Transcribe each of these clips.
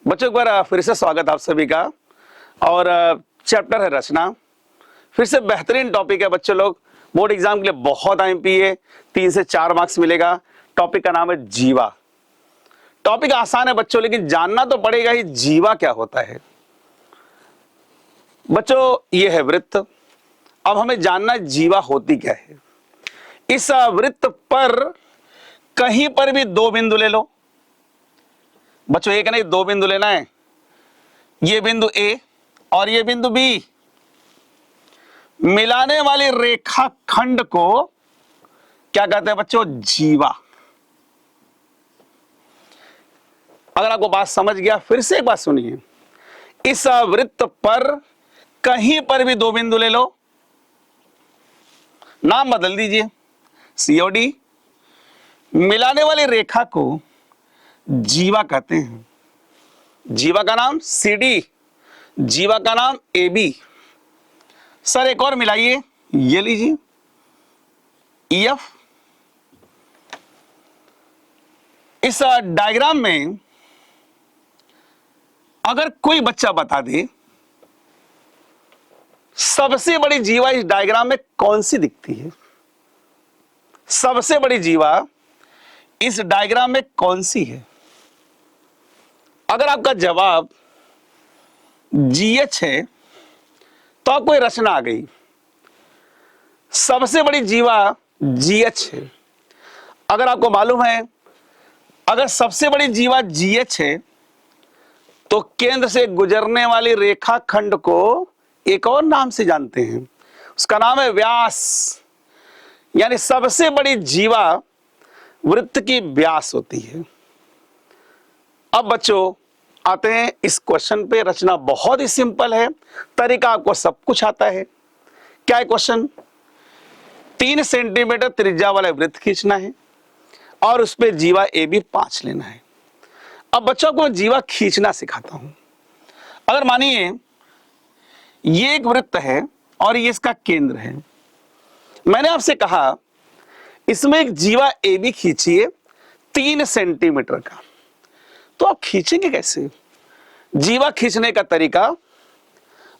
बच्चों एक बार फिर से स्वागत आप सभी का। और चैप्टर है रचना। फिर से बेहतरीन टॉपिक है बच्चों लोग, बोर्ड एग्जाम के लिए बहुत आईएमपी है, 3 से 4 मार्क्स मिलेगा। टॉपिक का नाम है जीवा। टॉपिक आसान है बच्चों, लेकिन जानना तो पड़ेगा ही जीवा क्या होता है। बच्चों ये है वृत्त, अब हमें जानना जीवा होती क्या है। इस वृत्त पर कहीं पर भी 2 बिंदु ले लो। बच्चों एक नहीं 2 बिंदु लेना है, ये बिंदु ए और ये बिंदु बी। मिलाने वाली रेखा खंड को क्या कहते हैं बच्चों? जीवा। अगर आपको बात समझ गया, फिर से एक बात सुनिए। इस वृत्त पर कहीं पर भी 2 बिंदु ले लो, नाम बदल दीजिए सीओडी। मिलाने वाली रेखा को जीवा कहते हैं। जीवा का नाम सीडी, जीवा का नाम एबी। सर एक और मिलाइए, ये लीजिए ईएफ। इस डायग्राम में अगर कोई बच्चा बता दे सबसे बड़ी जीवा इस डायग्राम में कौन सी दिखती है, सबसे बड़ी जीवा इस डायग्राम में कौन सी है? अगर आपका जवाब जीएच है तो आपको रचना आ गई। सबसे बड़ी जीवा जीएच है। अगर आपको मालूम है अगर सबसे बड़ी जीवा जीएच है तो केंद्र से गुजरने वाली रेखा खंड को एक और नाम से जानते हैं, उसका नाम है व्यास। यानी सबसे बड़ी जीवा वृत्त की व्यास होती है। अब बच्चों आते हैं इस क्वेश्चन पे। रचना बहुत ही सिंपल है, तरीका आपको सब कुछ आता है। क्या है क्वेश्चन? 3 सेंटीमीटर त्रिज्या वाला वृत्त खींचना है और उस पे जीवा ए बी 5 लेना है। अब बच्चों को जीवा खींचना सिखाता हूं। अगर मानिए ये एक वृत्त है और ये इसका केंद्र है। मैंने आपसे कहा इसमें एक जीवा ए बी खींचिए 3 सेंटीमीटर का, तो आप खींचेंगे कैसे? जीवा खींचने का तरीका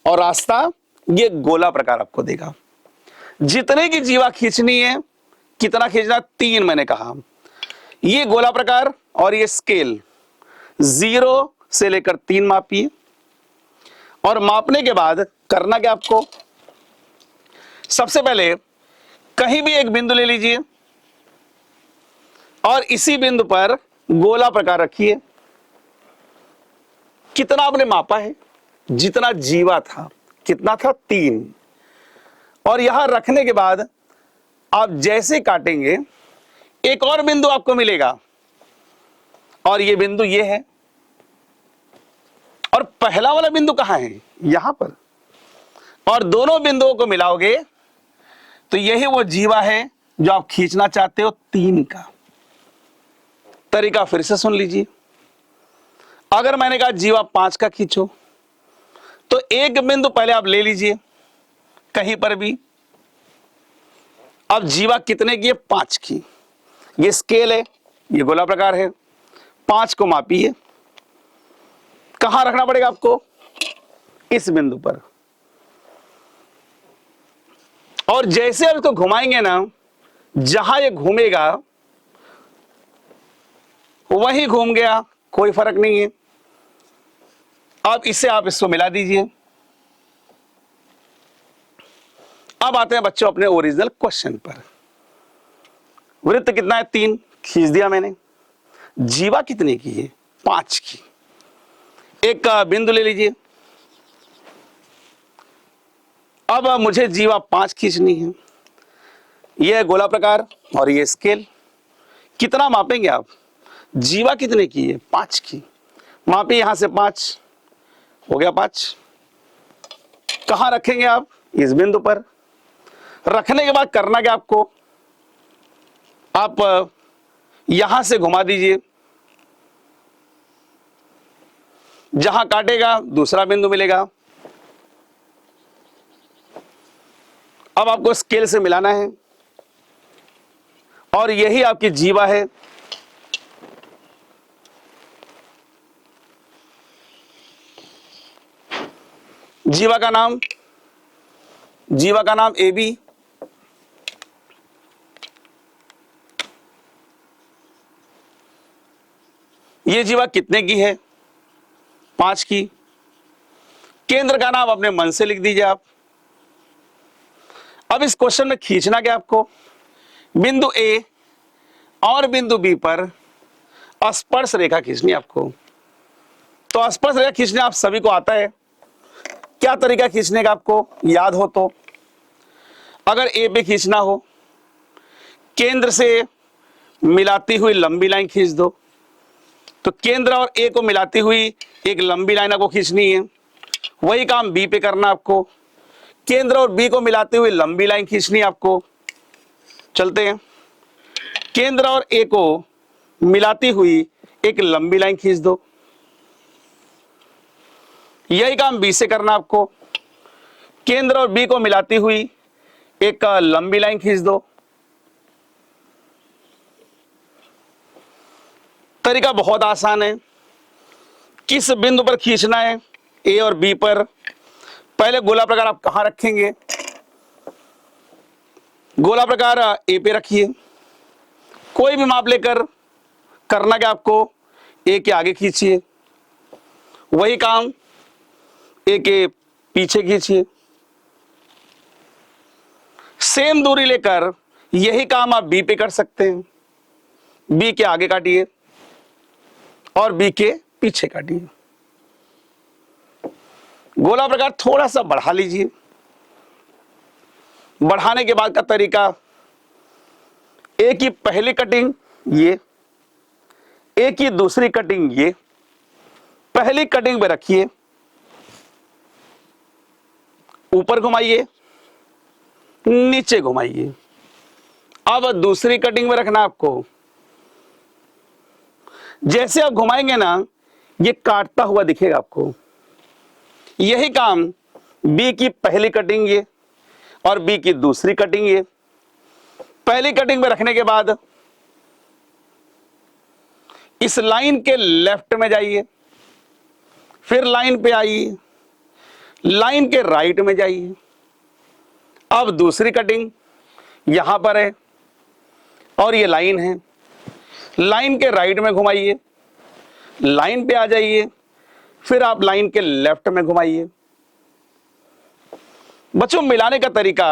और रास्ता ये गोला प्रकार आपको देगा। जितने की जीवा खींचनी है, कितना खींचना? 3 मैंने कहा। ये गोला प्रकार और ये स्केल 0 से लेकर 3 मापिए। और मापने के बाद करना क्या आपको? सबसे पहले कहीं भी एक बिंदु ले लीजिए और इसी बिंदु पर गोला प्रकार रखिए। कितना आपने मापा है? जितना जीवा था। कितना था? 3। और यहां रखने के बाद आप जैसे काटेंगे एक और बिंदु आपको मिलेगा और ये बिंदु ये है। और पहला वाला बिंदु कहां है? यहां पर। और दोनों बिंदुओं को मिलाओगे तो यही वो जीवा है जो आप खींचना चाहते हो, 3 का। तरीका फिर से सुन लीजिए। अगर मैंने कहा जीवा 5 का खींचो तो एक बिंदु पहले आप ले लीजिए कहीं पर भी। अब जीवा कितने की है? 5 की। ये स्केल है, ये गोला प्रकार है। 5 को मापिए। कहां रखना पड़ेगा आपको? इस बिंदु पर। और जैसे आप इसको घुमाएंगे ना, जहां ये घूमेगा वहीं घूम गया, कोई फर्क नहीं है। अब इसे आप इसको मिला दीजिए। अब आते हैं बच्चों अपने ओरिजिनल क्वेश्चन पर। वृत्त कितना है? 3 खींच दिया मैंने। जीवा कितने की है? 5 की। एक बिंदु ले लीजिए। अब मुझे जीवा 5 खींचनी है। यह गोला प्रकार और ये स्केल। कितना मापेंगे आप? जीवा कितने की है? 5 की। मापिए यहां से 5 हो गया। 5 कहां रखेंगे आप? इस बिंदु पर। रखने के बाद करना क्या आपको? आप यहां से घुमा दीजिए, जहां काटेगा दूसरा बिंदु मिलेगा। अब आपको स्केल से मिलाना है और यही आपकी जीवा है। जीवा का नाम AB, ये जीवा कितने की है? 5 की। केंद्र का नाम अपने मन से लिख दीजिए आप। अब इस क्वेश्चन में खींचना क्या आपको? बिंदु A और बिंदु B पर स्पर्श रेखा खींचनी आपको। तो स्पर्श रेखा खींचने आप सभी को आता है। क्या तरीका खींचने का आपको याद हो तो? अगर A पे खींचना हो, केंद्र से मिलाती हुई लंबी लाइन खींच दो। तो केंद्र और A को मिलाती हुई एक लंबी लाइन आपको खींचनी है। वही काम B पे करना आपको। केंद्र और B को मिलाती हुई लंबी लाइन खींचनी है आपको। चलते हैं। केंद्र और A को मिलाती हुई एक लंबी लाइन खींच दो। यही काम B से करना आपको। केंद्र और B को मिलाती हुई एक लंबी लाइन खींच दो। तरीका बहुत आसान है। किस बिंदु पर खींचना है? A और B पर। पहले गोला प्रकार आप कहां रखेंगे? गोला प्रकार A पे रखिए। कोई भी माप लेकर करना क्या आपको? A के आगे खींचिए। वही काम A के पीछे खींचिए। सेम दूरी लेकर यही काम आप B पे कर सकते हैं। B के आगे काटिए और B के पीछे काटिए। गोला प्रकार थोड़ा सा बढ़ा लीजिए। बढ़ाने के बाद का तरीका, A की पहली कटिंग ये, A की दूसरी कटिंग ये। पहली कटिंग पे रखिए, ऊपर घुमाइए, नीचे घुमाइए। अब दूसरी कटिंग में रखना आपको। जैसे आप घुमाएंगे ना, ये काटता हुआ दिखेगा आपको। यही काम B की पहली कटिंग ये और B की दूसरी कटिंग ये। पहली कटिंग में रखने के बाद इस लाइन के लेफ्ट में जाइए, फिर लाइन पे आइए, लाइन के राइट में जाइए। अब दूसरी कटिंग यहां पर है और ये लाइन है। लाइन के राइट में घुमाइए, लाइन पे आ जाइए, फिर आप लाइन के लेफ्ट में घुमाइए। बच्चों, मिलाने का तरीका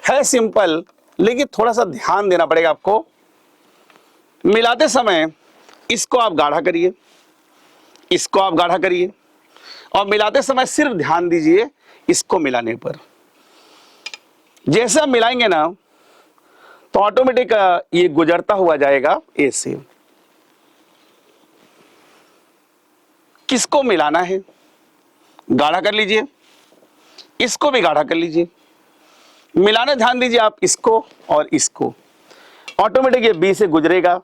है सिंपल, लेकिन थोड़ा सा ध्यान देना पड़ेगा आपको। मिलाते समय इसको आप गाढ़ा करिए, इसको आप गाढ़ा करिए, और मिलाते समय सिर्फ ध्यान दीजिए इसको मिलाने पर। जैसे आप मिलाएंगे ना, तो ऑटोमेटिक ये गुजरता हुआ जाएगा A से। किसको मिलाना है? गाढ़ा कर लीजिए, इसको भी गाढ़ा कर लीजिए। मिलाने ध्यान दीजिए आप इसको और इसको। ऑटोमेटिक ये B से गुजरेगा।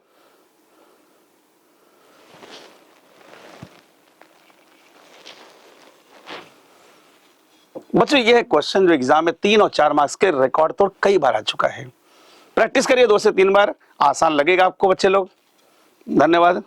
बच्चों, यह क्वेश्चन जो एग्जाम में 3 और 4 मार्क्स के रिकॉर्ड तोड़ कई बार आ चुका है। प्रैक्टिस करिए 2 से 3 बार, आसान लगेगा आपको बच्चे लोग। धन्यवाद।